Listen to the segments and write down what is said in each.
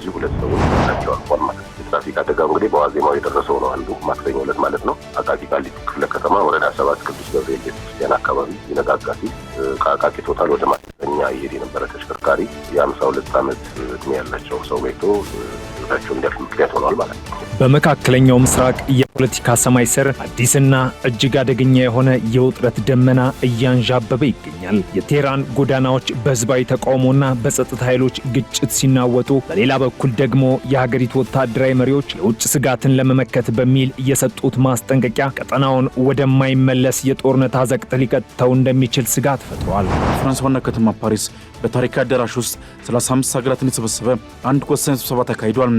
እንደዚህ ሁለት ሰዎች ናቸው አልፏል ማለት ነው። የትራፊክ አደጋው እንግዲህ በዋዜማው የደረሰው ነው አንዱ ማክሰኞ ዕለት ማለት ነው። አቃቂ ቃሊቲ ክፍለ ከተማ ወረዳ 7 ቅዱስ ገብርኤል ቤተክርስቲያን አካባቢ ይነጋጋ ሲል ከአቃቂ ቶታል ወደ ማሰልጠኛ ይሄድ የነበረ ተሽከርካሪ የ52 ዓመት እድሜ ያላቸው ሰው ቤቶ ህይወታቸው እንዲያልፍ ምክንያት ሆኗል ማለት ነው። በመካከለኛው ምስራቅ የፖለቲካ ሰማይ ስር አዲስና እጅግ አደገኛ የሆነ የውጥረት ደመና እያንዣበበ ይገኛል። የቴህራን ጎዳናዎች በህዝባዊ ተቃውሞና በጸጥታ ኃይሎች ግጭት ሲናወጡ፣ በሌላ በኩል ደግሞ የሀገሪቱ ወታደራዊ መሪዎች የውጭ ስጋትን ለመመከት በሚል የሰጡት ማስጠንቀቂያ ቀጠናውን ወደማይመለስ የጦርነት አዘቅት ሊከተው እንደሚችል ስጋት ፈጥሯል። ፍራንስ ዋና ከተማ ፓሪስ በታሪካዊ አዳራሽ ውስጥ 35 ሀገራትን የሰበሰበ አንድ ወሳኝ ስብሰባ ተካሂዷል።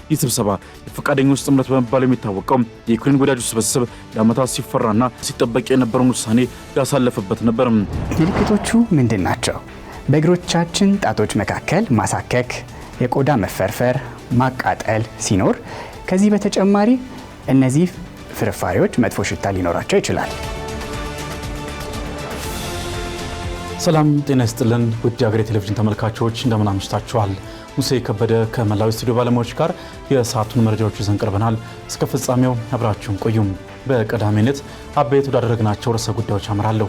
ይህ ስብሰባ የፈቃደኞች ጥምረት በመባል የሚታወቀው የዩክሬን ወዳጆች ስብስብ ለዓመታት ሲፈራና ሲጠበቅ የነበረውን ውሳኔ ያሳለፈበት ነበር። ምልክቶቹ ምንድን ናቸው? በእግሮቻችን ጣቶች መካከል ማሳከክ፣ የቆዳ መፈርፈር፣ ማቃጠል ሲኖር፣ ከዚህ በተጨማሪ እነዚህ ፍርፋሪዎች መጥፎ ሽታ ሊኖራቸው ይችላል። ሰላም ጤና ይስጥልን ውድ የሀገሬ ቴሌቪዥን ተመልካቾች እንደምን አምሽታችኋል። ሙሴ ከበደ ከመላው ስቱዲዮ ባለሙያዎች ጋር የሰዓቱን መረጃዎች ይዘን ቀርበናል። እስከ ፍጻሜው አብራችሁን ቆዩም። በቀዳሚነት አበይት ወዳደረግናቸው ርዕሰ ጉዳዮች አመራለሁ።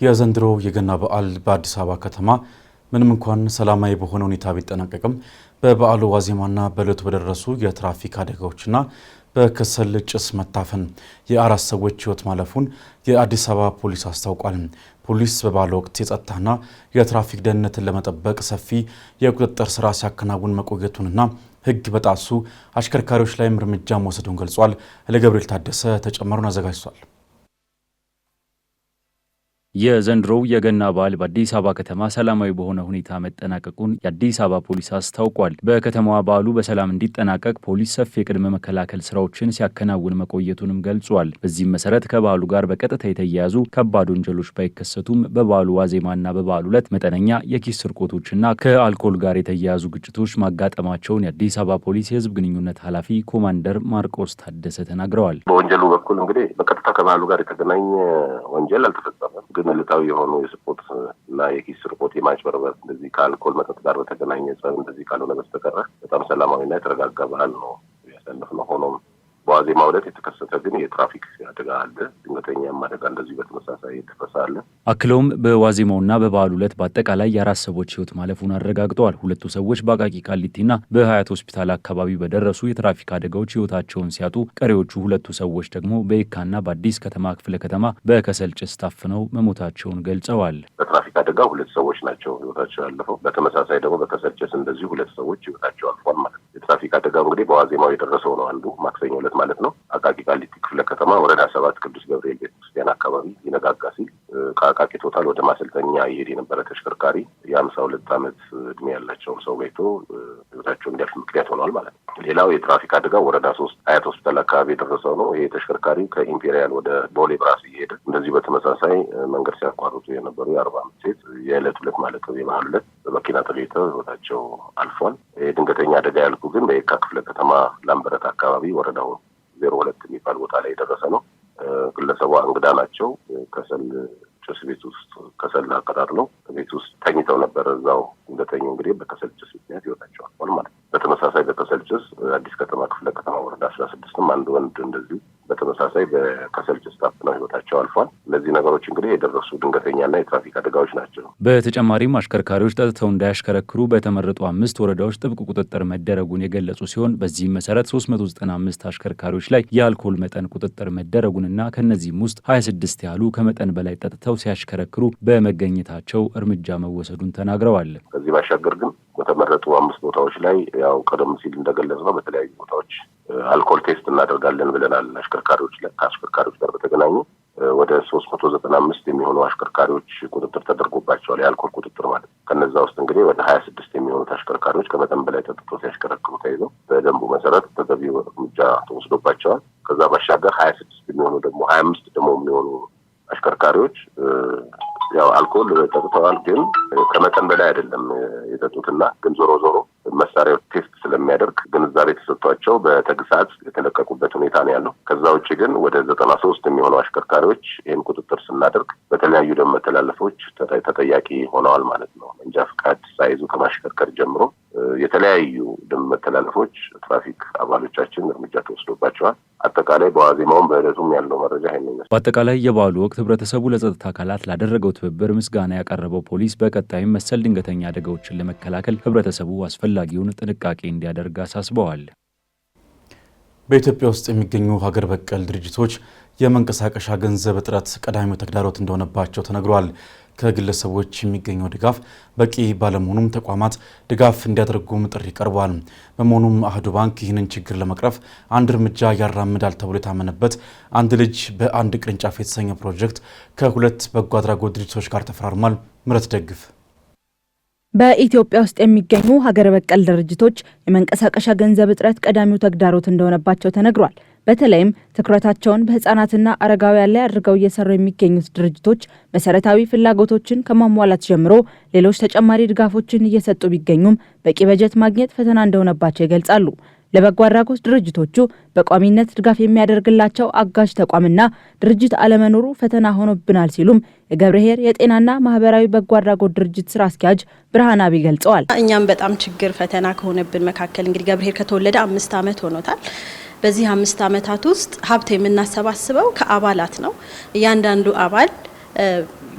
የዘንድሮ የገና በዓል በአዲስ አበባ ከተማ ምንም እንኳን ሰላማዊ በሆነ ሁኔታ ቢጠናቀቅም በበዓሉ ዋዜማና በዕለቱ በደረሱ የትራፊክ አደጋዎችና በከሰል ጭስ መታፈን የአራት ሰዎች ሕይወት ማለፉን የአዲስ አበባ ፖሊስ አስታውቋል። ፖሊስ በበዓሉ ወቅት የጸጥታና የትራፊክ ደህንነትን ለመጠበቅ ሰፊ የቁጥጥር ስራ ሲያከናውን መቆየቱንና ሕግ በጣሱ አሽከርካሪዎች ላይም እርምጃ መውሰዱን ገልጿል። ለገብርኤል ታደሰ ተጨማሪውን አዘጋጅቷል። የዘንድሮው የገና በዓል በአዲስ አበባ ከተማ ሰላማዊ በሆነ ሁኔታ መጠናቀቁን የአዲስ አበባ ፖሊስ አስታውቋል። በከተማዋ በዓሉ በሰላም እንዲጠናቀቅ ፖሊስ ሰፊ የቅድመ መከላከል ስራዎችን ሲያከናውን መቆየቱንም ገልጿል። በዚህም መሰረት ከበዓሉ ጋር በቀጥታ የተያያዙ ከባድ ወንጀሎች ባይከሰቱም በበዓሉ ዋዜማና በበዓሉ ዕለት መጠነኛ የኪስ ስርቆቶችና ከአልኮል ጋር የተያያዙ ግጭቶች ማጋጠማቸውን የአዲስ አበባ ፖሊስ የህዝብ ግንኙነት ኃላፊ ኮማንደር ማርቆስ ታደሰ ተናግረዋል። በወንጀሉ በኩል እንግዲህ በቀጥታ ከበዓሉ ጋር የተገናኘ ወንጀል አልተፈጸመም። ግን ዕለታዊ የሆኑ የስርቆት እና የኪስ ስርቆት፣ የማጭበርበር እንደዚህ ከአልኮል መጠጥ ጋር በተገናኘ ጸብ እንደዚህ ካልሆነ በስተቀር በጣም ሰላማዊና የተረጋጋ በዓል ነው ያሳለፍነው። ሆኖም በዋዜማው ዕለት የተከሰተ ግን የትራፊክ አደጋ አለ። ድንገተኛም አደጋ እንደዚህ በተመሳሳይ የተፈሳ አለ። አክለውም በዋዜማውና በበዓሉ ዕለት በአጠቃላይ የአራት ሰዎች ህይወት ማለፉን አረጋግጠዋል። ሁለቱ ሰዎች በአቃቂ ቃሊቲና በሀያት ሆስፒታል አካባቢ በደረሱ የትራፊክ አደጋዎች ህይወታቸውን ሲያጡ፣ ቀሪዎቹ ሁለቱ ሰዎች ደግሞ በየካና በአዲስ ከተማ ክፍለ ከተማ በከሰል ጭስ ታፍነው መሞታቸውን ገልጸዋል። በትራፊክ አደጋ ሁለት ሰዎች ናቸው ህይወታቸው ያለፈው። በተመሳሳይ ደግሞ በከሰል ጭስ እንደዚህ ሁለት ሰዎች ህይወታቸው አልፏል ማለት ነው። የትራፊክ አደጋው እንግዲህ በዋዜማው የደረሰው ነው አንዱ ማክሰኞ ዕለት ማለት ነው። አቃቂ ቃሊቲ ክፍለ ከተማ ወረዳ 7 ቅዱስ ገብርኤል ቤተክርስቲያን አካባቢ ይነጋጋ ሲል ከአቃቂ ቶታል ወደ ማሰልጠኛ ይሄድ የነበረ ተሽከርካሪ የ52 ዓመት እድሜ ያላቸው ሰው ቤቶ ህይወታቸው እንዲያልፍ ምክንያት ሆኗል ማለት ነው። ሌላው የትራፊክ አደጋ ወረዳ 3 ሀያት ሆስፒታል አካባቢ የደረሰው ነው። ይሄ ተሽከርካሪ ከኢምፔሪያል ወደ ቦሌ ብራስ እየሄደ እንደዚህ በተመሳሳይ መንገድ ሲያቋርጡ የነበሩ የ40 ዓመት ሴት የዕለት ሁለት ማለት ነው የበዓሉ ዕለት በመኪና ተገኝተው ህይወታቸው አልፏል። ድንገተኛ አደጋ ያልኩ ግን በየካ ክፍለ ከተማ ላምበረት አካባቢ ወረዳው 02 የሚባል ቦታ ላይ የደረሰ ነው። ግለሰቧ እንግዳ ናቸው። ከሰል ጭስ ቤት ውስጥ ከሰል አቀጣጥለው ቤት ውስጥ ተኝተው ነበር። እዛው እንደተኙ እንግዲህ በከሰል ጭስ ምክንያት ህይወታቸው አልፏል ማለት ነው። በተመሳሳይ በከሰል ጭስ አዲስ ከተማ ክፍለ ከተማ ወረዳ 16ም አንድ ወንድ እንደዚሁ በተመሳሳይ በከሰል ጭስ ታፍነው ህይወታቸው አልፏል። እነዚህ ነገሮች እንግዲህ የደረሱ ድንገተኛና የትራፊክ አደጋዎች ናቸው። በተጨማሪም አሽከርካሪዎች ጠጥተው እንዳያሽከረክሩ በተመረጡ 5 ወረዳዎች ጥብቅ ቁጥጥር መደረጉን የገለጹ ሲሆን በዚህም መሰረት 395 አሽከርካሪዎች ላይ የአልኮል መጠን ቁጥጥር መደረጉንና ከነዚህም ውስጥ 26 ያህሉ ከመጠን በላይ ጠጥተው ሲያሽከረክሩ በመገኘታቸው እርምጃ መወሰዱን ተናግረዋል። ከዚህ ባሻገር ግን በተመረጡ 5 ቦታዎች ላይ ያው ቀደም ሲል እንደገለጽነው በተለያዩ ቦታዎች አልኮል ቴስት እናደርጋለን ብለናል። አሽከርካሪዎች ከአሽከርካሪዎች ጋር በተገናኙ ወደ 395 የሚሆኑ አሽከርካሪዎች ቁጥጥር ተደርጎባቸዋል። የአልኮል ቁጥጥር ማለት ነው። ከነዛ ውስጥ እንግዲህ ወደ 26 የሚሆኑት አሽከርካሪዎች ከመጠን በላይ ጠጥተው ሲያሽከረክሩ ተይዘው በደንቡ መሰረት ተገቢው እርምጃ ተወስዶባቸዋል። ከዛ ባሻገር 26 የሚሆኑ ደግሞ 25 ደግሞ የሚሆኑ አሽከርካሪዎች ያው አልኮል ጠጥተዋል፣ ግን ከመጠን በላይ አይደለም የጠጡትና ግን ዞሮ ዞሮ መሳሪያው ቴስት ስለሚያደርግ ግንዛቤ ተሰጥቷቸው በተግሳጽ የተለቀቁበት ሁኔታ ነው ያለው። ከዛ ውጭ ግን ወደ 93 የሚሆኑ አሽከርካሪዎች ይህን ቁጥጥር ስናደርግ በተለያዩ ደንብ መተላለፎች ተጠያቂ ሆነዋል ማለት ነው። መንጃ ፍቃድ ሳይዙ ከማሽከርከር ጀምሮ የተለያዩ ደንብ መተላለፎች ትራፊክ አባሎቻችን እርምጃ ተወስዶባቸዋል። አጠቃላይ በዋዜማውም በዕለቱም ያለው መረጃ ይሄን ይመስላል። በአጠቃላይ የበዓሉ ወቅት ህብረተሰቡ ለጸጥታ አካላት ላደረገው ትብብር ምስጋና ያቀረበው ፖሊስ በቀጣይም መሰል ድንገተኛ አደጋዎችን ለመከላከል ህብረተሰቡ አስፈላጊውን ጥንቃቄ እንዲያደርግ አሳስበዋል። በኢትዮጵያ ውስጥ የሚገኙ ሀገር በቀል ድርጅቶች የመንቀሳቀሻ ገንዘብ እጥረት ቀዳሚው ተግዳሮት እንደሆነባቸው ተነግሯል። ከግለሰቦች የሚገኘው ድጋፍ በቂ ባለመሆኑም ተቋማት ድጋፍ እንዲያደርጉም ጥሪ ቀርቧል። በመሆኑም አህዱ ባንክ ይህንን ችግር ለመቅረፍ አንድ እርምጃ ያራምዳል ተብሎ የታመነበት አንድ ልጅ በአንድ ቅርንጫፍ የተሰኘ ፕሮጀክት ከሁለት በጎ አድራጎት ድርጅቶች ጋር ተፈራርሟል። ምረት ደግፍ በኢትዮጵያ ውስጥ የሚገኙ ሀገር በቀል ድርጅቶች የመንቀሳቀሻ ገንዘብ እጥረት ቀዳሚው ተግዳሮት እንደሆነባቸው ተነግሯል። በተለይም ትኩረታቸውን በህፃናትና አረጋውያን ላይ አድርገው እየሰሩ የሚገኙት ድርጅቶች መሰረታዊ ፍላጎቶችን ከማሟላት ጀምሮ ሌሎች ተጨማሪ ድጋፎችን እየሰጡ ቢገኙም በቂ በጀት ማግኘት ፈተና እንደሆነባቸው ይገልጻሉ። ለበጎ አድራጎት ድርጅቶቹ በቋሚነት ድጋፍ የሚያደርግላቸው አጋዥ ተቋምና ድርጅት አለመኖሩ ፈተና ሆኖብናል ሲሉም የገብርኄር የጤናና ማህበራዊ በጎ አድራጎት ድርጅት ስራ አስኪያጅ ብርሃናቢ ገልጸዋል። እኛም በጣም ችግር ፈተና ከሆነብን መካከል እንግዲህ ገብርኄር ከተወለደ 5 ዓመት ሆኖታል። በዚህ 5 ዓመታት ውስጥ ሀብት የምናሰባስበው ከአባላት ነው። እያንዳንዱ አባል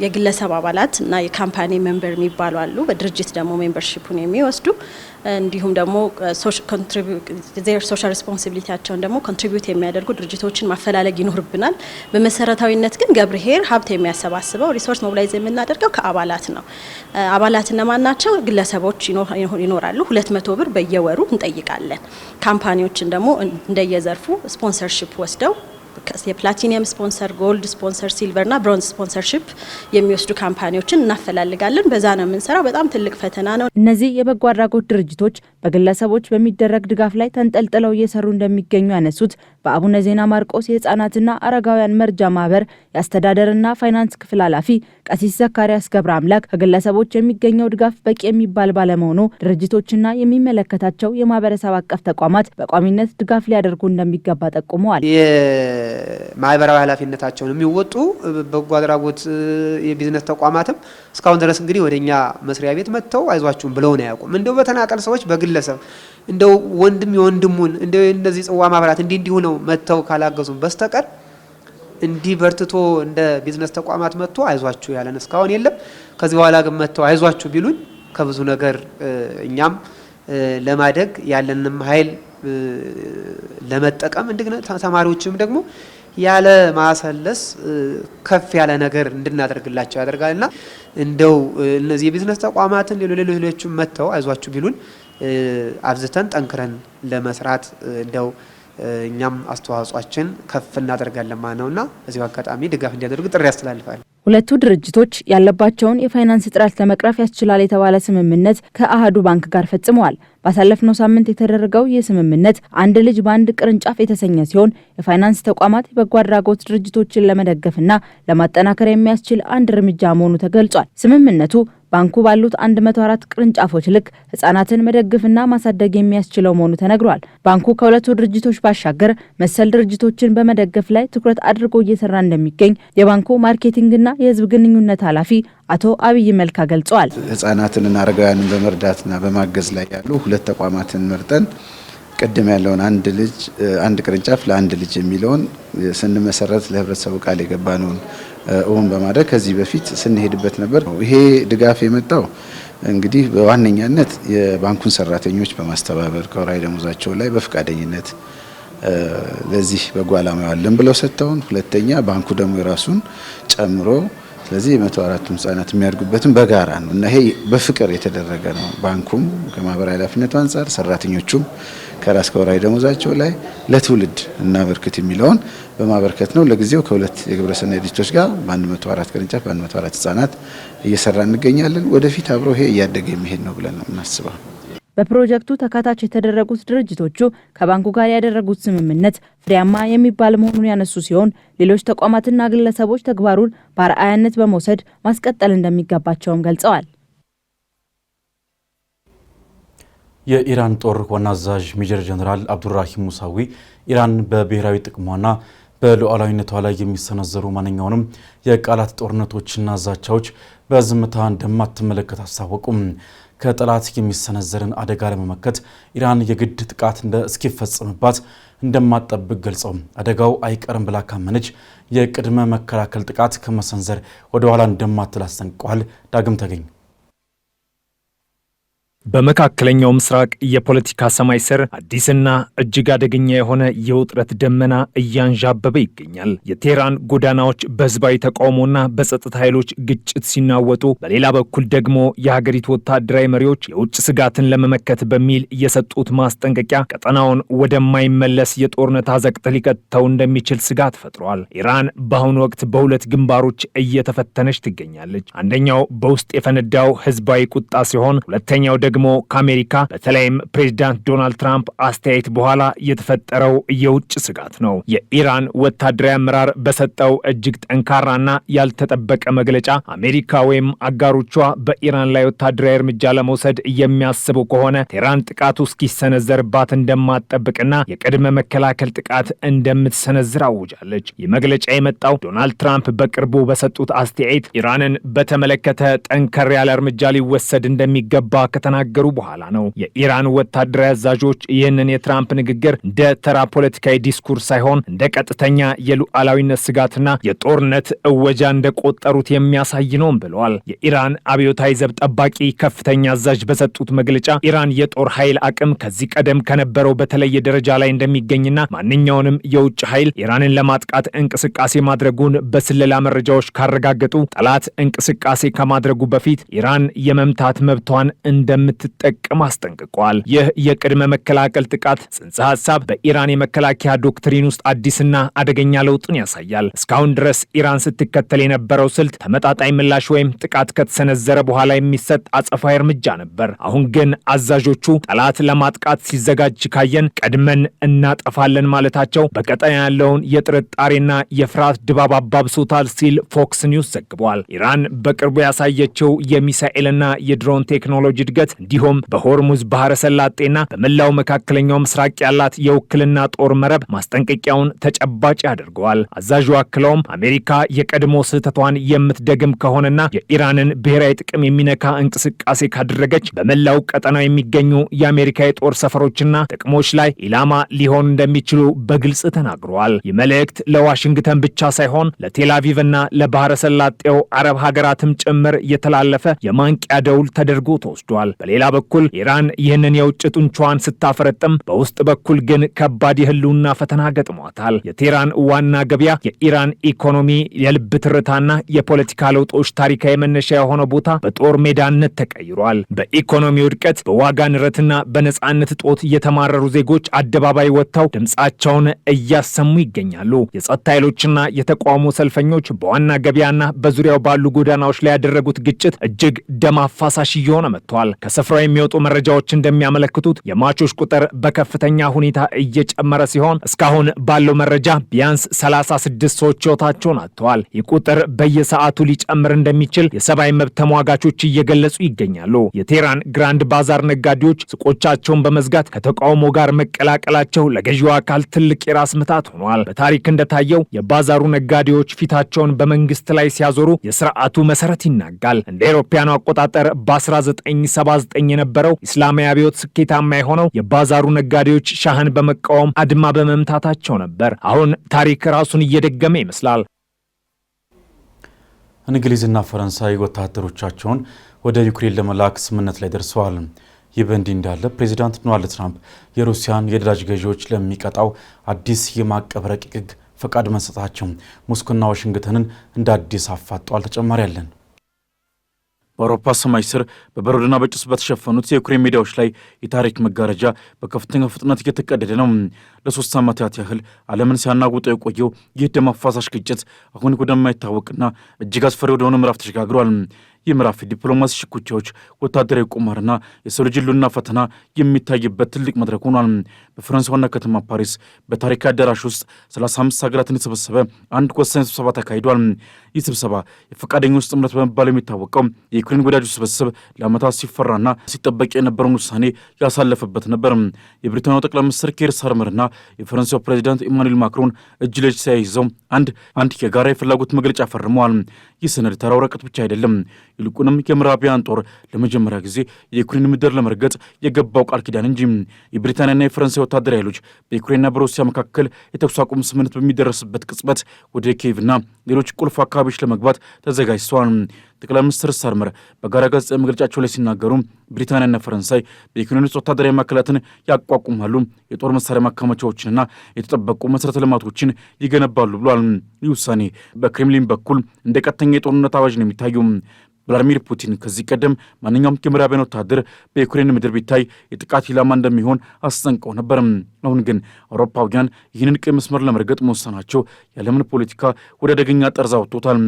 የግለሰብ አባላት እና የካምፓኒ ሜምበር የሚባሉ አሉ። በድርጅት ደግሞ ሜምበርሺፑን የሚወስዱ እንዲሁም ደግሞ ሶሻል ሪስፖንሲቢሊቲያቸውን ደግሞ ኮንትሪቢዩት የሚያደርጉ ድርጅቶችን ማፈላለግ ይኖርብናል። በመሰረታዊነት ግን ገብርኄር ሀብት የሚያሰባስበው ሪሶርስ ሞቢላይዝ የምናደርገው ከአባላት ነው። አባላት እነማን ናቸው? ግለሰቦች ይኖራሉ። 200 ብር በየወሩ እንጠይቃለን። ካምፓኒዎችን ደግሞ እንደየዘርፉ ስፖንሰርሺፕ ወስደው የፕላቲኒየም ስፖንሰር፣ ጎልድ ስፖንሰር፣ ሲልቨር እና ብሮንዝ ስፖንሰርሺፕ የሚወስዱ ካምፓኒዎችን እናፈላልጋለን። በዛ ነው የምንሰራው። በጣም ትልቅ ፈተና ነው። እነዚህ የበጎ አድራጎት ድርጅቶች በግለሰቦች በሚደረግ ድጋፍ ላይ ተንጠልጥለው እየሰሩ እንደሚገኙ ያነሱት በአቡነ ዜና ማርቆስ የህፃናትና አረጋውያን መርጃ ማህበር የአስተዳደርና ፋይናንስ ክፍል ኃላፊ ቀሲስ ዘካሪያስ ገብረ አምላክ ከግለሰቦች የሚገኘው ድጋፍ በቂ የሚባል ባለመሆኑ ድርጅቶችና የሚመለከታቸው የማህበረሰብ አቀፍ ተቋማት በቋሚነት ድጋፍ ሊያደርጉ እንደሚገባ ጠቁመዋል። ማህበራዊ ኃላፊነታቸውን የሚወጡ በጎ አድራጎት የቢዝነስ ተቋማትም እስካሁን ድረስ እንግዲህ ወደኛ መስሪያ ቤት መጥተው አይዟችሁም ብለው ነው ያውቁም። እንደው በተናጠል ሰዎች በግለሰብ እንደው ወንድም የወንድሙን እንደው እነዚህ ጽዋ ማህበራት እንዲሁ ነው መጥተው ካላገዙም በስተቀር እንዲህ በርትቶ እንደ ቢዝነስ ተቋማት መጥቶ አይዟችሁ ያለን እስካሁን የለም። ከዚህ በኋላ ግን መጥተው አይዟችሁ ቢሉን ከብዙ ነገር እኛም ለማደግ ያለንም ኃይል ለመጠቀም እንደገና ተማሪዎችም ደግሞ ያለ ማሰለስ ከፍ ያለ ነገር እንድናደርግላቸው ያደርጋልና እንደው እነዚህ የቢዝነስ ተቋማትን ሌሎችም መጥተው አይዟችሁ ቢሉን አብዝተን ጠንክረን ለመስራት እንደው እኛም አስተዋጽኦአችን ከፍ እናደርጋለን ማለት ነውና በዚህ አጋጣሚ ድጋፍ እንዲያደርጉ ጥሪ ያስተላልፋል። ሁለቱ ድርጅቶች ያለባቸውን የፋይናንስ እጥረት ለመቅረፍ ያስችላል የተባለ ስምምነት ከአህዱ ባንክ ጋር ፈጽመዋል። ባሳለፍነው ሳምንት የተደረገው ይህ ስምምነት አንድ ልጅ በአንድ ቅርንጫፍ የተሰኘ ሲሆን የፋይናንስ ተቋማት የበጎ አድራጎት ድርጅቶችን ለመደገፍና ለማጠናከር የሚያስችል አንድ እርምጃ መሆኑ ተገልጿል። ስምምነቱ ባንኩ ባሉት 104 ቅርንጫፎች ልክ ህጻናትን መደገፍና ማሳደግ የሚያስችለው መሆኑ ተነግሯል። ባንኩ ከሁለቱ ድርጅቶች ባሻገር መሰል ድርጅቶችን በመደገፍ ላይ ትኩረት አድርጎ እየሰራ እንደሚገኝ የባንኩ ማርኬቲንግና የህዝብ ግንኙነት ኃላፊ አቶ አብይ መልካ ገልጸዋል። ህጻናትንና አረጋውያንን በመርዳትና በማገዝ ላይ ያሉ ሁለት ተቋማትን መርጠን ቅድም ያለውን አንድ ቅርንጫፍ ለአንድ ልጅ የሚለውን ስንመሰረት ለህብረተሰቡ ቃል የገባነውን እውን በማድረግ ከዚህ በፊት ስንሄድበት ነበር። ይሄ ድጋፍ የመጣው እንግዲህ በዋነኛነት የባንኩን ሰራተኞች በማስተባበር ከወራዊ ደሞዛቸው ላይ በፍቃደኝነት ለዚህ በጎ ዓላማ ያለን ብለው ሰጥተውን፣ ሁለተኛ ባንኩ ደግሞ የራሱን ጨምሮ ስለዚህ 104 ህጻናት የሚያድጉበትን በጋራ ነው እና ይሄ በፍቅር የተደረገ ነው። ባንኩም ከማህበራዊ ኃላፊነቱ አንጻር ሰራተኞቹም ከራስ ከወራዊ ደሞዛቸው ላይ ለትውልድ እናበርክት የሚለውን በማበርከት ነው። ለጊዜው ከሁለት የግብረሰናይ ድርጅቶች ጋር በ104 ቅርንጫፍ በ104 ህጻናት እየሰራ እንገኛለን። ወደፊት አብሮ ይሄ እያደገ የሚሄድ ነው ብለን ነው የምናስበው። በፕሮጀክቱ ተካታች የተደረጉት ድርጅቶቹ ከባንኩ ጋር ያደረጉት ስምምነት ፍሬያማ የሚባል መሆኑን ያነሱ ሲሆን ሌሎች ተቋማትና ግለሰቦች ተግባሩን በአርአያነት በመውሰድ ማስቀጠል እንደሚገባቸውም ገልጸዋል። የኢራን ጦር ዋና አዛዥ ሜጀር ጀነራል አብዱራሂም ሙሳዊ ኢራን በብሔራዊ ጥቅሟና በሉዓላዊነቷ ላይ የሚሰነዘሩ ማንኛውንም የቃላት ጦርነቶችና ዛቻዎች በዝምታ እንደማትመለከት አስታወቁም። ከጠላት የሚሰነዘርን አደጋ ለመመከት ኢራን የግድ ጥቃት እስኪፈጸምባት እንደማትጠብቅ ገልጸው አደጋው አይቀርም ብላ ካመነች የቅድመ መከላከል ጥቃት ከመሰንዘር ወደ ኋላ እንደማትል አስጠንቅቀዋል። ዳግም ተገኝ በመካከለኛው ምስራቅ የፖለቲካ ሰማይ ስር አዲስና እጅግ አደገኛ የሆነ የውጥረት ደመና እያንዣበበ ይገኛል። የቴህራን ጎዳናዎች በህዝባዊ ተቃውሞና በጸጥታ ኃይሎች ግጭት ሲናወጡ፣ በሌላ በኩል ደግሞ የሀገሪቱ ወታደራዊ መሪዎች የውጭ ስጋትን ለመመከት በሚል የሰጡት ማስጠንቀቂያ ቀጠናውን ወደማይመለስ የጦርነት አዘቅት ሊከተው እንደሚችል ስጋት ፈጥሯል። ኢራን በአሁኑ ወቅት በሁለት ግንባሮች እየተፈተነች ትገኛለች። አንደኛው በውስጥ የፈነዳው ህዝባዊ ቁጣ ሲሆን፣ ሁለተኛው ደግሞ ከአሜሪካ በተለይም ፕሬዚዳንት ዶናልድ ትራምፕ አስተያየት በኋላ የተፈጠረው የውጭ ስጋት ነው። የኢራን ወታደራዊ አመራር በሰጠው እጅግ ጠንካራና ያልተጠበቀ መግለጫ አሜሪካ ወይም አጋሮቿ በኢራን ላይ ወታደራዊ እርምጃ ለመውሰድ የሚያስቡ ከሆነ ቴህራን ጥቃቱ እስኪሰነዘርባት እንደማትጠብቅና የቅድመ መከላከል ጥቃት እንደምትሰነዝር አውጃለች። ይህ መግለጫ የመጣው ዶናልድ ትራምፕ በቅርቡ በሰጡት አስተያየት ኢራንን በተመለከተ ጠንከር ያለ እርምጃ ሊወሰድ እንደሚገባ ከተናገሩ በኋላ ነው። የኢራን ወታደራዊ አዛዦች ይህንን የትራምፕ ንግግር እንደ ተራ ፖለቲካዊ ዲስኩር ሳይሆን እንደ ቀጥተኛ የሉዓላዊነት ስጋትና የጦርነት እወጃ እንደቆጠሩት የሚያሳይ ነው ብለዋል። የኢራን አብዮታዊ ዘብ ጠባቂ ከፍተኛ አዛዥ በሰጡት መግለጫ ኢራን የጦር ኃይል አቅም ከዚህ ቀደም ከነበረው በተለየ ደረጃ ላይ እንደሚገኝና ማንኛውንም የውጭ ኃይል ኢራንን ለማጥቃት እንቅስቃሴ ማድረጉን በስለላ መረጃዎች ካረጋገጡ ጠላት እንቅስቃሴ ከማድረጉ በፊት ኢራን የመምታት መብቷን እንደምትጠቀም አስጠንቅቋል። ይህ የቅድመ መከላከል ጥቃት ጽንሰ ሐሳብ በኢራን የመከላከያ ዶክትሪን ውስጥ አዲስና አደገኛ ለውጥን ያሳያል። እስካሁን ድረስ ኢራን ስትከተል የነበረው ስልት ተመጣጣኝ ምላሽ ወይም ጥቃት ከተሰነዘረ በኋላ የሚሰጥ አጸፋዊ እርምጃ ነበር። አሁን ግን አዛዦቹ ጠላት ለማጥቃት ሲዘጋጅ ካየን ቀድመን እናጠፋለን ማለታቸው በቀጠና ያለውን የጥርጣሬና የፍርሃት ድባብ አባብሶታል ሲል ፎክስ ኒውስ ዘግቧል። ኢራን በቅርቡ ያሳየችው የሚሳኤልና የድሮን ቴክኖሎጂ እድገት እንዲሁም በሆርሙዝ ባህረ ሰላጤና በመላው መካከለኛው ምስራቅ ያላት የውክልና ጦር መረብ ማስጠንቀቂያውን ተጨባጭ ያደርገዋል። አዛዡ አክለውም አሜሪካ የቀድሞ ስህተቷን የምትደግም ከሆነና የኢራንን ብሔራዊ ጥቅም የሚነካ እንቅስቃሴ ካደረገች በመላው ቀጠናው የሚገኙ የአሜሪካ የጦር ሰፈሮችና ጥቅሞች ላይ ኢላማ ሊሆን እንደሚችሉ በግልጽ ተናግረዋል። ይህ መልእክት ለዋሽንግተን ብቻ ሳይሆን ለቴልአቪቭና ለባህረ ሰላጤው አረብ ሀገራትም ጭምር የተላለፈ የማንቂያ ደውል ተደርጎ ተወስዷል። በሌላ በኩል ኢራን ይህንን የውጭ ጡንቻዋን ስታፈረጥም በውስጥ በኩል ግን ከባድ የህልውና ፈተና ገጥሟታል። የቴህራን ዋና ገበያ፣ የኢራን ኢኮኖሚ፣ የልብ ትርታና የፖለቲካ ለውጦች ታሪካዊ መነሻ የሆነው ቦታ በጦር ሜዳነት ተቀይሯል። በኢኮኖሚ ውድቀት፣ በዋጋ ንረትና በነጻነት እጦት የተማረሩ ዜጎች አደባባይ ወጥተው ድምጻቸውን እያሰሙ ይገኛሉ። የጸጥታ ኃይሎችና የተቃውሞ ሰልፈኞች በዋና ገበያና በዙሪያው ባሉ ጎዳናዎች ላይ ያደረጉት ግጭት እጅግ ደም አፋሳሽ እየሆነ መጥቷል። ከስፍራው የሚወጡ መረጃዎች እንደሚያመለክቱት የሟቾች ቁጥር በከፍተኛ ሁኔታ እየጨመረ ሲሆን እስካሁን ባለው መረጃ ቢያንስ 36 ሰዎች ሕይወታቸውን አጥተዋል። ይህ ቁጥር በየሰዓቱ ሊጨምር እንደሚችል የሰብአዊ መብት ተሟጋቾች እየገለጹ ይገኛሉ። የቴህራን ግራንድ ባዛር ነጋዴዎች ሱቆቻቸውን በመዝጋት ከተቃውሞ ጋር መቀላቀላቸው ለገዢው አካል ትልቅ የራስ ምታት ሆኗል። በታሪክ እንደታየው የባዛሩ ነጋዴዎች ፊታቸውን በመንግስት ላይ ሲያዞሩ የስርዓቱ መሰረት ይናጋል። እንደ አውሮፓውያኑ አቆጣጠር በ1979 የነበረው ኢስላማዊ አብዮት ስኬታማ የሆነው የባዛሩ ነጋዴዎች ሻህን በመቃወም አድማ በመምታታቸው ነበር። አሁን ታሪክ ራሱን እየደገመ ይመስላል። እንግሊዝና ፈረንሳይ ወታደሮቻቸውን ወደ ዩክሬን ለመላክ ስምምነት ላይ ደርሰዋል። ይህ በእንዲህ እንዳለ ፕሬዚዳንት ዶናልድ ትራምፕ የሩሲያን የነዳጅ ገዢዎች ለሚቀጣው አዲስ የማዕቀብ ረቂቅ ሕግ ፈቃድ መስጠታቸው ሞስኮና ዋሽንግተንን እንደ አዲስ አፋጠዋል። ተጨማሪ ያለን በአውሮፓ ሰማይ ስር በበረዶና በጭስ በተሸፈኑት የዩክሬን ሜዳዎች ላይ የታሪክ መጋረጃ በከፍተኛ ፍጥነት እየተቀደደ ነው። ለ3 ዓመታት ያህል ዓለምን ሲያናውጠው የቆየው ይህ ደም አፋሳሽ ግጭት አሁን ወደማይታወቅና እጅግ አስፈሪ ወደሆነ ምዕራፍ ተሸጋግሯል። ይህ ምዕራፍ የዲፕሎማሲ ሽኩቻዎች፣ ወታደራዊ ቁማርና የሰው ልጅ ሕልውና ፈተና የሚታይበት ትልቅ መድረክ ሆኗል። በፈረንሳይ ዋና ከተማ ፓሪስ በታሪክ አዳራሽ ውስጥ 35 ሀገራትን የተሰበሰበ አንድ ወሳኝ ስብሰባ ተካሂዷል። ይህ ስብሰባ የፈቃደኞች ጥምረት በመባል የሚታወቀው የዩክሬን ወዳጆች ስብስብ ለዓመታት ሲፈራና ሲጠበቅ የነበረውን ውሳኔ ያሳለፈበት ነበር። የብሪታንያው ጠቅላይ ሚኒስትር ኬር ስታርመርና የፈረንሳዩ ፕሬዚዳንት ኢማኑኤል ማክሮን እጅ ለእጅ ተያይዘው አንድ የጋራ የፍላጎት መግለጫ ፈርመዋል። ይህ ሰነድ ተራ ወረቀት ብቻ አይደለም። ይልቁንም የምዕራባውያን ጦር ለመጀመሪያ ጊዜ የዩክሬን ምድር ለመርገጥ የገባው ቃል ኪዳን እንጂ። የብሪታንያና የፈረንሳይ ወታደራዊ ኃይሎች በዩክሬንና በሩሲያ መካከል የተኩስ አቁም ስምምነት በሚደረስበት ቅጽበት ወደ ኪየቭና ሌሎች ቁልፍ አካባቢዎች ለመግባት ተዘጋጅተዋል። ጠቅላይ ሚኒስትር ስታርመር በጋራ ጋዜጣዊ መግለጫቸው ላይ ሲናገሩ ብሪታንያና ፈረንሳይ በዩክሬን ውስጥ ወታደራዊ ማዕከላትን ያቋቁማሉ፣ የጦር መሳሪያ ማከማቻዎችንና የተጠበቁ መሠረተ ልማቶችን ይገነባሉ ብሏል። ይህ ውሳኔ በክሬምሊን በኩል እንደ ቀጥተኛ የጦርነት አዋጅ ነው የሚታየው። ቭላዲሚር ፑቲን ከዚህ ቀደም ማንኛውም የምዕራባውያን ወታደር በዩክሬን ምድር ቢታይ የጥቃት ኢላማ እንደሚሆን አስጠንቀው ነበር። አሁን ግን አውሮፓውያን ይህንን ቀይ መስመር ለመርገጥ መወሰናቸው የዓለምን ፖለቲካ ወደ አደገኛ ጠርዝ አውጥቶታል።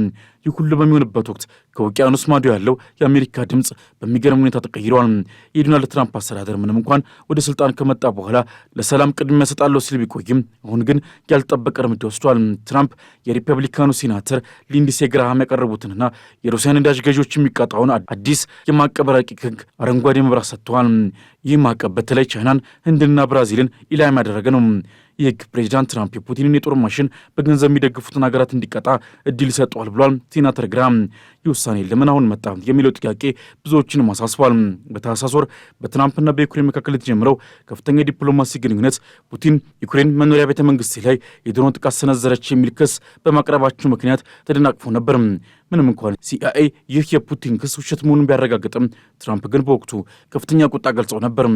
ይህ ሁሉ በሚሆንበት ወቅት ከውቅያኖስ ማዶ ያለው የአሜሪካ ድምፅ በሚገርም ሁኔታ ተቀይረዋል። የዶናልድ ትራምፕ አስተዳደር ምንም እንኳን ወደ ስልጣን ከመጣ በኋላ ለሰላም ቅድሚያ እሰጣለሁ ሲል ቢቆይም አሁን ግን ያልጠበቀ እርምጃ ወስዷል። ትራምፕ የሪፐብሊካኑ ሴናተር ሊንድሴ ግራሃም ያቀረቡትንና የሩሲያን ነዳጅ ገዢዎች የሚቀጣውን አዲስ የማዕቀብ ረቂቅ ሕግ አረንጓዴ መብራት ሰጥተዋል። ይህ ማዕቀብ በተለይ ቻይናን፣ ህንድና ብራዚልን ኢላማ ያደረገ ነው። ይህ ሕግ ፕሬዚዳንት ትራምፕ የፑቲንን የጦር ማሽን በገንዘብ የሚደግፉትን ሀገራት እንዲቀጣ እድል ይሰጠዋል ብሏል ሴናተር ግራም። ይህ ውሳኔ ለምን አሁን መጣ የሚለው ጥያቄ ብዙዎችንም አሳስቧል። በታህሳስ ወር በትራምፕና በዩክሬን መካከል የተጀመረው ከፍተኛ ዲፕሎማሲ ግንኙነት ፑቲን ዩክሬን መኖሪያ ቤተ መንግስት ላይ የድሮን ጥቃት ሰነዘረች የሚል ክስ በማቅረባቸው ምክንያት ተደናቅፎ ነበር። ምንም እንኳን ሲአይኤ ይህ የፑቲን ክስ ውሸት መሆኑን ቢያረጋግጥም ትራምፕ ግን በወቅቱ ከፍተኛ ቁጣ ገልጸው ነበር።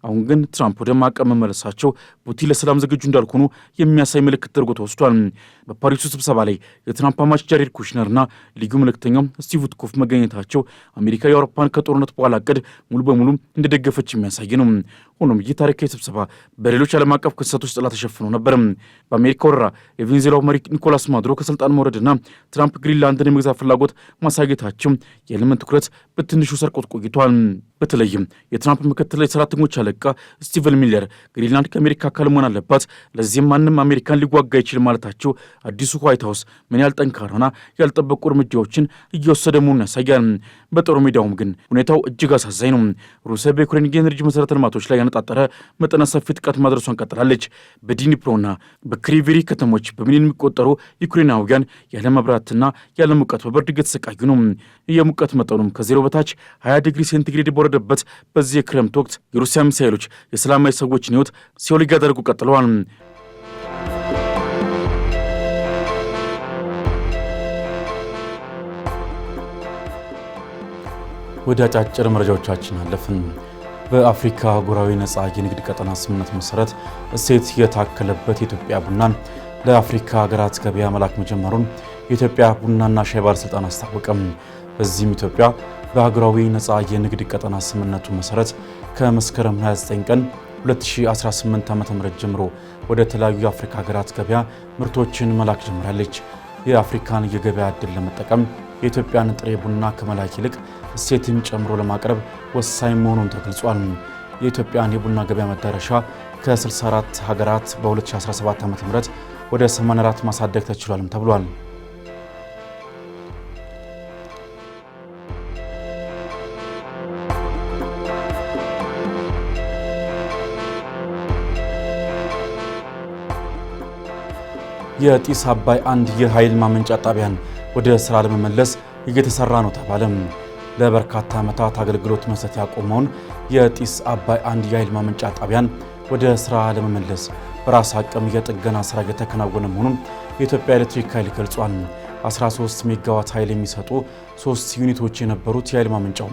አሁን ግን ትራምፕ ወደ ማዕቀብ መመለሳቸው ፑቲን ለሰላም ዝግጁ እንዳልሆኑ የሚያሳይ ምልክት ተደርጎ ተወስዷል። በፓሪሱ ስብሰባ ላይ የትራምፕ አማች ጃሬድ ኩሽነርና ልዩ መልእክተኛው ስቲቭ ዊትኮፍ መገኘታቸው አሜሪካ የአውሮፓን ከጦርነት በኋላ እቅድ ሙሉ በሙሉ እንደደገፈች የሚያሳይ ነው። ሆኖም ይህ ታሪካዊ ስብሰባ በሌሎች ዓለም አቀፍ ክስተቶች ጥላ ተሸፍኖ ነበር። በአሜሪካ ወረራ የቬንዙዌላው መሪ ኒኮላስ ማዱሮ ከስልጣን መውረድና ትራምፕ ግሪንላንድን የመግዛት ፍላጎት ማሳየታቸው የዓለምን ትኩረት በትንሹ ሰርቆት ቆይቷል። በተለይም የትራምፕ ምክትል የሰራተኞች አለቃ ስቲቨን ሚለር ግሪንላንድ ከአሜሪካ አካል መሆን አለባት፣ ለዚህም ማንም አሜሪካን ሊዋጋ አይችል ማለታቸው አዲሱ ዋይት ሀውስ ምን ያህል ጠንካራና ያልጠበቁ እርምጃዎችን እየወሰደ መሆኑን ያሳያል። በጦር ሜዳውም ግን ሁኔታው እጅግ አሳዛኝ ነው። ሩሲያ በዩክሬን የኤነርጂ መሠረተ ልማቶች ላይ ያነጣጠረ መጠነ ሰፊ ጥቃት ማድረሷን ቀጥላለች። በዲኒፕሮና በክሪቪሪ ከተሞች በሚሊዮን የሚቆጠሩ ዩክሬናውያን ያለ መብራትና ያለ ሙቀት በብርድ እየተሰቃዩ ነው። የሙቀት መጠኑም ከዜሮ በታች 20 ዲግሪ ሴንቲግሬድ በወረደበት በዚህ የክረምት ወቅት የሩሲያ ሚሳይሎች የሰላማዊ ሰዎችን ሕይወት ሲኦል እያደረጉ ቀጥለዋል። ወደ አጫጭር መረጃዎቻችን አለፍን። በአፍሪካ አህጉራዊ ነጻ የንግድ ቀጠና ስምምነት መሰረት እሴት የታከለበት የኢትዮጵያ ቡናን ለአፍሪካ ሀገራት ገበያ መላክ መጀመሩን የኢትዮጵያ ቡናና ሻይ ባለስልጣን አስታወቀም። በዚህም ኢትዮጵያ በአህጉራዊ ነጻ የንግድ ቀጠና ስምምነቱ መሰረት ከመስከረም 29 ቀን 2018 ዓ.ም ጀምሮ ወደ ተለያዩ የአፍሪካ ሀገራት ገበያ ምርቶችን መላክ ጀምራለች። የአፍሪካን የገበያ ዕድል ለመጠቀም የኢትዮጵያን ጥሬ ቡና ከመላክ ይልቅ እሴትን ጨምሮ ለማቅረብ ወሳኝ መሆኑን ተገልጿል። የኢትዮጵያን የቡና ገበያ መዳረሻ ከ64 ሀገራት በ2017 ዓ.ም ወደ 84 ማሳደግ ተችሏልም ተብሏል። የጢስ አባይ 1 የኃይል ማመንጫ ጣቢያን ወደ ስራ ለመመለስ እየተሰራ ነው ተባለም። ለበርካታ ዓመታት አገልግሎት መስጠት ያቆመውን የጢስ አባይ 1 የኃይል ማመንጫ ጣቢያን ወደ ስራ ለመመለስ በራስ አቅም የጥገና ስራ እየተከናወነ መሆኑን የኢትዮጵያ ኤሌክትሪክ ኃይል ገልጿል። 13 ሜጋዋት ኃይል የሚሰጡ 3 ዩኒቶች የነበሩት የኃይል ማመንጫው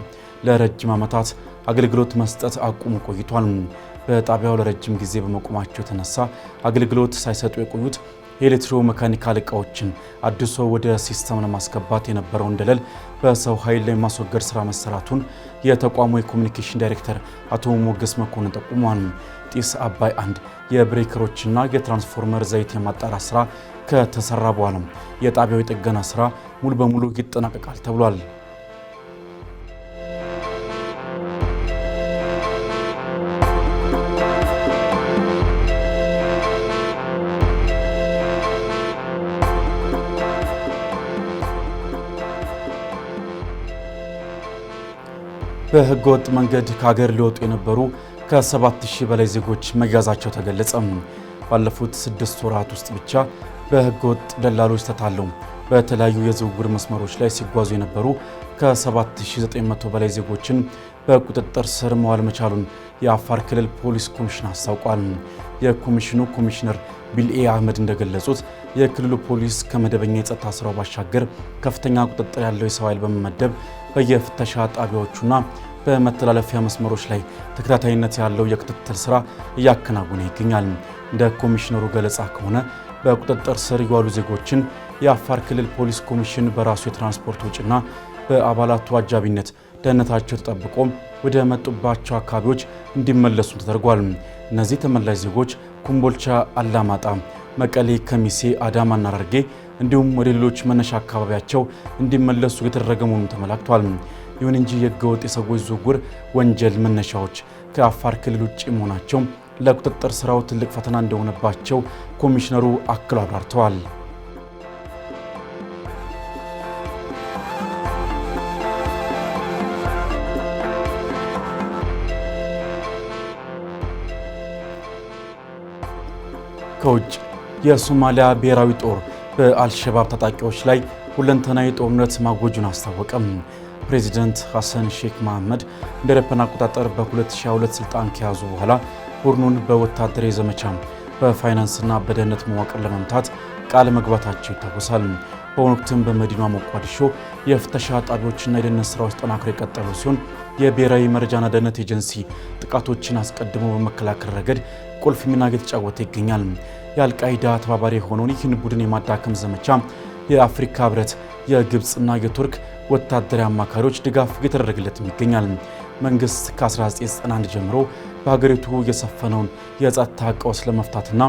ለረጅም ዓመታት አገልግሎት መስጠት አቁሞ ቆይቷል። በጣቢያው ለረጅም ጊዜ በመቆማቸው የተነሳ አገልግሎት ሳይሰጡ የቆዩት የኤሌክትሮ መካኒካል እቃዎችን አድሶ ወደ ሲስተም ለማስገባት የነበረውን ደለል በሰው ኃይል ላይ ማስወገድ ስራ መሰራቱን የተቋሙ የኮሚኒኬሽን ዳይሬክተር አቶ ሞገስ መኮንን ጠቁሟል። ጢስ አባይ 1 የብሬከሮችና የትራንስፎርመር ዘይት የማጣራት ስራ ከተሰራ በኋላ የጣቢያው የጥገና ስራ ሙሉ በሙሉ ይጠናቀቃል ተብሏል። በህገወጥ መንገድ ከሀገር ሊወጡ የነበሩ ከ7000 በላይ ዜጎች መያዛቸው ተገለጸ። ባለፉት 6 ወራት ውስጥ ብቻ በህገወጥ ደላሎች ተታለው በተለያዩ የዝውውር መስመሮች ላይ ሲጓዙ የነበሩ ከ7900 በላይ ዜጎችን በቁጥጥር ስር መዋል መቻሉን የአፋር ክልል ፖሊስ ኮሚሽን አስታውቋል። የኮሚሽኑ ኮሚሽነር ቢልኤ አህመድ እንደገለጹት የክልሉ ፖሊስ ከመደበኛ የጸጥታ ስራው ባሻገር ከፍተኛ ቁጥጥር ያለው የሰው ኃይል በመመደብ በየፍተሻ ጣቢያዎቹና በመተላለፊያ መስመሮች ላይ ተከታታይነት ያለው የክትትል ስራ እያከናወነ ይገኛል። እንደ ኮሚሽነሩ ገለጻ ከሆነ በቁጥጥር ስር የዋሉ ዜጎችን የአፋር ክልል ፖሊስ ኮሚሽን በራሱ የትራንስፖርት ወጪና በአባላቱ አጃቢነት ደህንነታቸው ተጠብቆ ወደ መጡባቸው አካባቢዎች እንዲመለሱ ተደርጓል። እነዚህ ተመላሽ ዜጎች ኮምቦልቻ፣ አላማጣ፣ መቀሌ፣ ከሚሴ፣ አዳማና ሐረርጌ እንዲሁም ወደ ሌሎች መነሻ አካባቢያቸው እንዲመለሱ የተደረገ መሆኑን ተመላክቷል። ይሁን እንጂ የህገወጥ የሰዎች ዝውውር ወንጀል መነሻዎች ከአፋር ክልል ውጭ መሆናቸው ለቁጥጥር ስራው ትልቅ ፈተና እንደሆነባቸው ኮሚሽነሩ አክለው አብራርተዋል። ከውጭ የሶማሊያ ብሔራዊ ጦር በአልሸባብ ታጣቂዎች ላይ ሁለንተናዊ ጦርነት ማወጁን አስታወቀም። ፕሬዚደንት ሐሰን ሼክ መሐመድ እንደ አውሮፓውያን አቆጣጠር በ2022 ስልጣን ከያዙ በኋላ ቡድኑን በወታደራዊ ዘመቻ በፋይናንስና በደህንነት መዋቅር ለመምታት ቃል መግባታቸው ይታወሳል። በአሁኑ ወቅትም በመዲናዋ ሞቃዲሾ የፍተሻ ጣቢያዎችና የደህንነት ስራዎች ጠናክረው የቀጠሉ ሲሆን የብሔራዊ መረጃና ደህንነት ኤጀንሲ ጥቃቶችን አስቀድሞ በመከላከል ረገድ ቁልፍ ሚና እየተጫወተ ይገኛል። የአልቃይዳ ተባባሪ የሆነውን ይህን ቡድን የማዳከም ዘመቻ የአፍሪካ ህብረት፣ የግብፅና የቱርክ ወታደራዊ አማካሪዎች ድጋፍ እየተደረገለትም ይገኛል። መንግስት ከ1991 ጀምሮ በሀገሪቱ የሰፈነውን የጸጥታ ቀውስ ለመፍታትና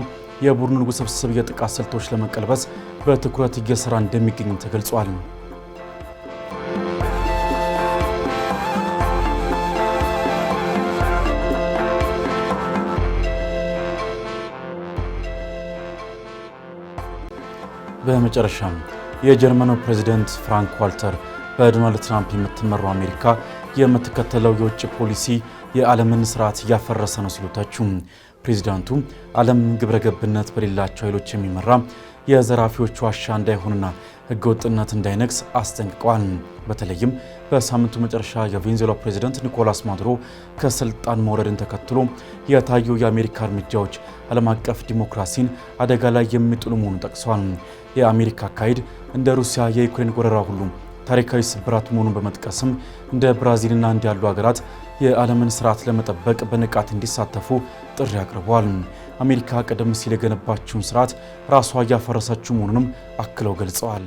የቡድኑን ውስብስብ የጥቃት ስልቶች ለመቀልበስ በትኩረት እየሰራ እንደሚገኝም ተገልጿል። በመጨረሻም የጀርመኑ ፕሬዚደንት ፍራንክ ዋልተር በዶናልድ ትራምፕ የምትመራው አሜሪካ የምትከተለው የውጭ ፖሊሲ የዓለምን ስርዓት እያፈረሰ ነው ሲሉ ተቹ። ፕሬዚዳንቱ ዓለም ግብረገብነት በሌላቸው ኃይሎች የሚመራ የዘራፊዎች ዋሻ እንዳይሆንና ህገወጥነት እንዳይነግስ አስጠንቅቀዋል። በተለይም በሳምንቱ መጨረሻ የቬኔዙዌላ ፕሬዚዳንት ኒኮላስ ማዱሮ ከስልጣን መውረድን ተከትሎ የታዩ የአሜሪካ እርምጃዎች ዓለም አቀፍ ዲሞክራሲን አደጋ ላይ የሚጥሉ መሆኑን ጠቅሰዋል። የአሜሪካ አካሄድ እንደ ሩሲያ የዩክሬን ወረራ ሁሉ ታሪካዊ ስብራት መሆኑን በመጥቀስም እንደ ብራዚልና እንዲያሉ ሀገራት የዓለምን ስርዓት ለመጠበቅ በንቃት እንዲሳተፉ ጥሪ አቅርበዋል። አሜሪካ ቀደም ሲል የገነባችውን ስርዓት ራሷ እያፈረሰችው መሆኑንም አክለው ገልጸዋል።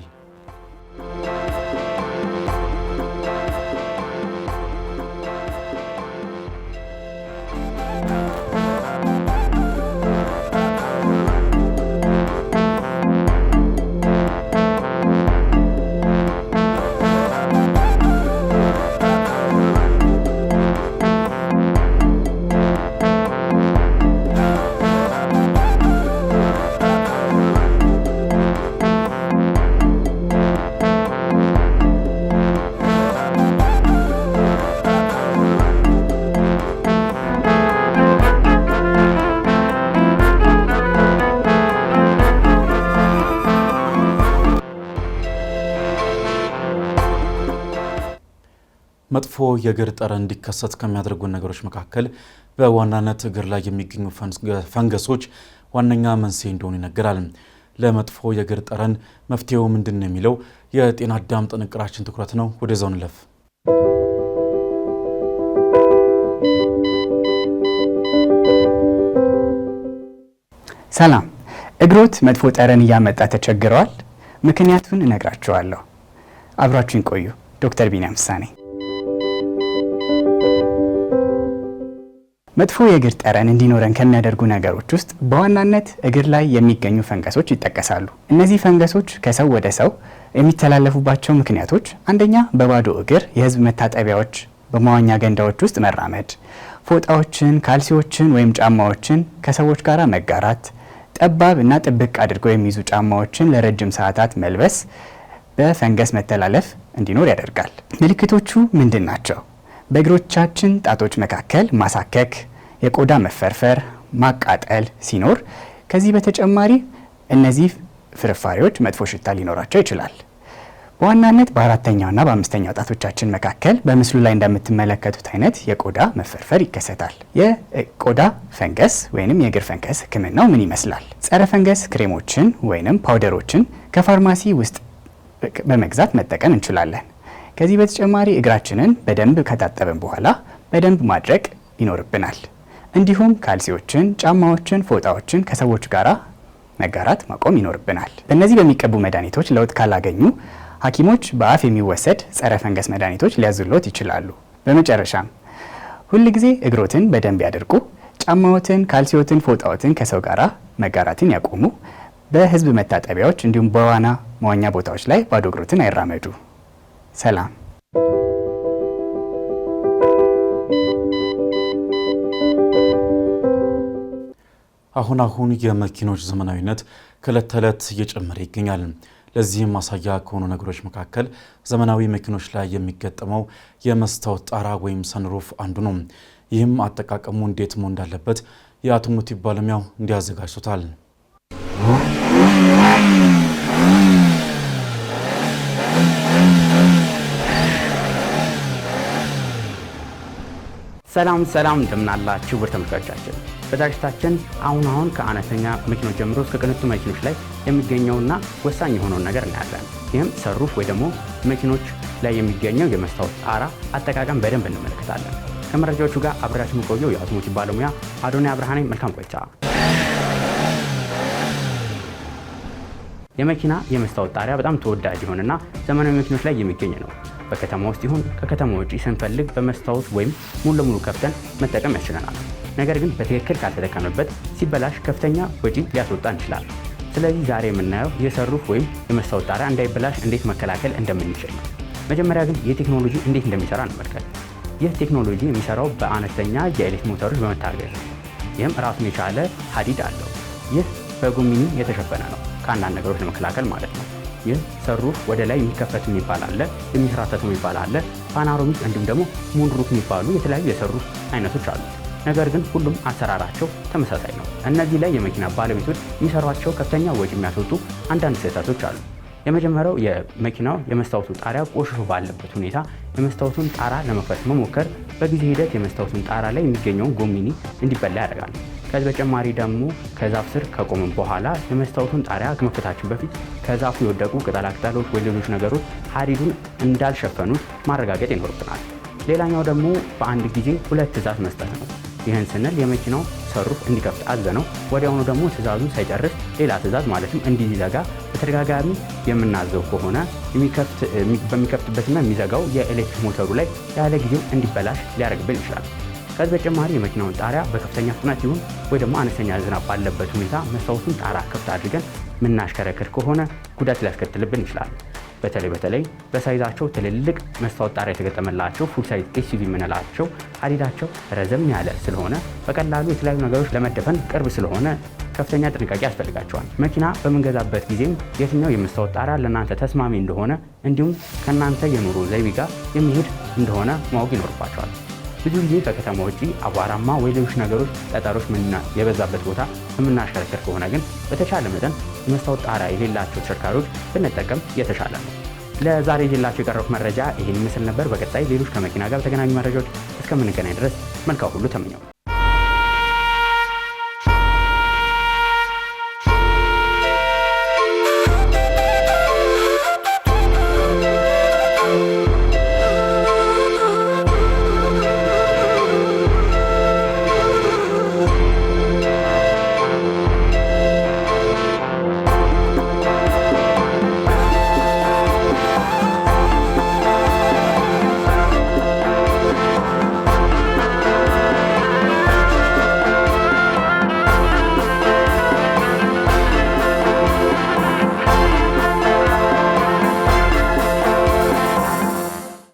መጥፎ የእግር ጠረን እንዲከሰት ከሚያደርጉ ነገሮች መካከል በዋናነት እግር ላይ የሚገኙ ፈንገሶች ዋነኛ መንስኤ እንደሆኑ ይነገራል። ለመጥፎ የእግር ጠረን መፍትሄው ምንድን ነው የሚለው የጤና አዳም ጥንቅራችን ትኩረት ነው። ወደዛው እንለፍ። ሰላም። እግሮት መጥፎ ጠረን እያመጣ ተቸግረዋል? ምክንያቱን እነግራችኋለሁ። አብራችሁን ቆዩ። ዶክተር ቢኒያም ሳኔ። መጥፎ የእግር ጠረን እንዲኖረን ከሚያደርጉ ነገሮች ውስጥ በዋናነት እግር ላይ የሚገኙ ፈንገሶች ይጠቀሳሉ። እነዚህ ፈንገሶች ከሰው ወደ ሰው የሚተላለፉባቸው ምክንያቶች አንደኛ በባዶ እግር የህዝብ መታጠቢያዎች፣ በመዋኛ ገንዳዎች ውስጥ መራመድ፣ ፎጣዎችን፣ ካልሲዎችን ወይም ጫማዎችን ከሰዎች ጋር መጋራት፣ ጠባብ እና ጥብቅ አድርገው የሚይዙ ጫማዎችን ለረጅም ሰዓታት መልበስ በፈንገስ መተላለፍ እንዲኖር ያደርጋል። ምልክቶቹ ምንድን ናቸው? በእግሮቻችን ጣቶች መካከል ማሳከክ፣ የቆዳ መፈርፈር፣ ማቃጠል ሲኖር፣ ከዚህ በተጨማሪ እነዚህ ፍርፋሪዎች መጥፎ ሽታ ሊኖራቸው ይችላል። በዋናነት በአራተኛውና በአምስተኛው ጣቶቻችን መካከል በምስሉ ላይ እንደምትመለከቱት አይነት የቆዳ መፈርፈር ይከሰታል። የቆዳ ፈንገስ ወይንም የእግር ፈንገስ ሕክምናው ምን ይመስላል? ጸረ ፈንገስ ክሬሞችን ወይንም ፓውደሮችን ከፋርማሲ ውስጥ በመግዛት መጠቀም እንችላለን። ከዚህ በተጨማሪ እግራችንን በደንብ ከታጠብን በኋላ በደንብ ማድረቅ ይኖርብናል። እንዲሁም ካልሲዎችን፣ ጫማዎችን፣ ፎጣዎችን ከሰዎች ጋር መጋራት ማቆም ይኖርብናል። በእነዚህ በሚቀቡ መድኃኒቶች ለውጥ ካላገኙ ሐኪሞች በአፍ የሚወሰድ ጸረ ፈንገስ መድኃኒቶች ሊያዙሎት ይችላሉ። በመጨረሻም ሁል ጊዜ እግሮትን በደንብ ያድርቁ። ጫማዎትን፣ ካልሲዎትን፣ ፎጣዎትን ከሰው ጋር መጋራትን ያቆሙ። በህዝብ መታጠቢያዎች እንዲሁም በዋና መዋኛ ቦታዎች ላይ ባዶ እግሮትን አይራመዱ። ሰላም። አሁን የመኪኖች ዘመናዊነት ከዕለት ተዕለት እየጨመረ ይገኛል። ለዚህም ማሳያ ከሆኑ ነገሮች መካከል ዘመናዊ መኪኖች ላይ የሚገጠመው የመስታወት ጣራ ወይም ሰንሩፍ አንዱ ነው። ይህም አጠቃቀሙ እንዴት መሆን እንዳለበት የአውቶሞቲቭ ባለሙያው እንዲያዘጋጅቶታል። ሰላም እንደምናላችሁ ውድ ተመልካቾቻችን፣ በዝግጅታችን አሁን ከአነስተኛ መኪኖች ጀምሮ እስከ ቅንጡ መኪኖች ላይ የሚገኘውና ወሳኝ የሆነውን ነገር እናያለን። ይህም ሰሩፍ ወይ ደግሞ መኪኖች ላይ የሚገኘው የመስታወት ጣራ አጠቃቀም በደንብ እንመለከታለን። ከመረጃዎቹ ጋር አብራችሁ የምቆየው የአውቶሞቲቭ ባለሙያ አዶንያ ብርሃኔ። መልካም ቆይታ። የመኪና የመስታወት ጣሪያ በጣም ተወዳጅ የሆነና ዘመናዊ መኪኖች ላይ የሚገኝ ነው። በከተማ ውስጥ ይሁን ከከተማ ውጪ ስንፈልግ በመስታወት ወይም ሙሉ ለሙሉ ከፍተን መጠቀም ያስችለናል። ነገር ግን በትክክል ካልተጠቀምንበት ሲበላሽ ከፍተኛ ወጪ ሊያስወጣን ይችላል። ስለዚህ ዛሬ የምናየው የሰሩፍ ወይም የመስታወት ጣሪያ እንዳይበላሽ እንዴት መከላከል እንደምንችል ነው። መጀመሪያ ግን የቴክኖሎጂ እንዴት እንደሚሰራ እንመልከት። ይህ ቴክኖሎጂ የሚሰራው በአነስተኛ የኤሌክትሪክ ሞተሮች በመታገዝ ነው። ይህም ራሱን የቻለ ሀዲድ አለው። ይህ በጎሚኒ የተሸፈነ ነው፣ ከአንዳንድ ነገሮች ለመከላከል ማለት ነው። ይህ ሰሩፍ ወደ ላይ የሚከፈት የሚባል አለ፣ የሚንሸራተት የሚባል አለ፣ ፓናሮሚክ እንዲሁም ደግሞ ሙንሩፍ የሚባሉ የተለያዩ የሰሩፍ አይነቶች አሉ። ነገር ግን ሁሉም አሰራራቸው ተመሳሳይ ነው። እነዚህ ላይ የመኪና ባለቤቶች የሚሰሯቸው ከፍተኛ ወጪ የሚያስወጡ አንዳንድ ስህተቶች አሉ። የመጀመሪያው የመኪናው የመስታወቱ ጣሪያ ቆሽሾ ባለበት ሁኔታ የመስታወቱን ጣራ ለመክፈት መሞከር በጊዜ ሂደት የመስታወቱን ጣራ ላይ የሚገኘውን ጎሚኒ እንዲበላ ያደርጋል። ከዚህ በተጨማሪ ደግሞ ከዛፍ ስር ከቆመን በኋላ የመስታወቱን ጣሪያ ከመክፈታችን በፊት ከዛፉ የወደቁ ቅጠላቅጠሎች ወይ ሌሎች ነገሮች ሀዲዱን እንዳልሸፈኑት ማረጋገጥ ይኖርብናል። ሌላኛው ደግሞ በአንድ ጊዜ 2 ትዕዛዝ መስጠት ነው። ይህን ስንል የመኪናው ሰሩፍ እንዲከፍት አዘነው ወዲያውኑ ደግሞ ትዕዛዙን ሳይጨርስ ሌላ ትዕዛዝ ማለትም እንዲዘጋ በተደጋጋሚ የምናዘው ከሆነ በሚከፍትበትና የሚዘጋው የኤሌክትሪክ ሞተሩ ላይ ያለ ጊዜው እንዲበላሽ ሊያደርግብን ይችላል። ከዚህ በተጨማሪ የመኪናውን ጣሪያ በከፍተኛ ፍጥነት ይሁን ወይ ደግሞ አነስተኛ ዝናብ ባለበት ሁኔታ መስታወቱን ጣራ ክፍት አድርገን ምናሽከረክር ከሆነ ጉዳት ሊያስከትልብን ይችላል። በተለይ በሳይዛቸው ትልልቅ መስታወት ጣሪያ የተገጠመላቸው ፉል ሳይዝ ኤስዩቪ የምንላቸው ሀዲዳቸው ረዘም ያለ ስለሆነ በቀላሉ የተለያዩ ነገሮች ለመደፈን ቅርብ ስለሆነ ከፍተኛ ጥንቃቄ ያስፈልጋቸዋል። መኪና በምንገዛበት ጊዜም የትኛው የመስታወት ጣሪያ ለእናንተ ተስማሚ እንደሆነ እንዲሁም ከእናንተ የኑሮ ዘይቤ ጋር የሚሄድ እንደሆነ ማወቅ ይኖርባቸዋል። ብዙ ጊዜ ከከተማ ውጪ አቧራማ ወይ ሌሎች ነገሮች ጠጠሮች የበዛበት ቦታ የምናሽከረክር ከሆነ ግን በተቻለ መጠን የመስታወት ጣሪያ የሌላቸው ተሽከርካሪዎች ብንጠቀም የተሻለ ነው። ለዛሬ ይዤላችሁ የቀረቡት መረጃ ይህን ይመስል ነበር። በቀጣይ ሌሎች ከመኪና ጋር በተገናኙ መረጃዎች እስከምንገናኝ ድረስ መልካም ሁሉ ተመኘው።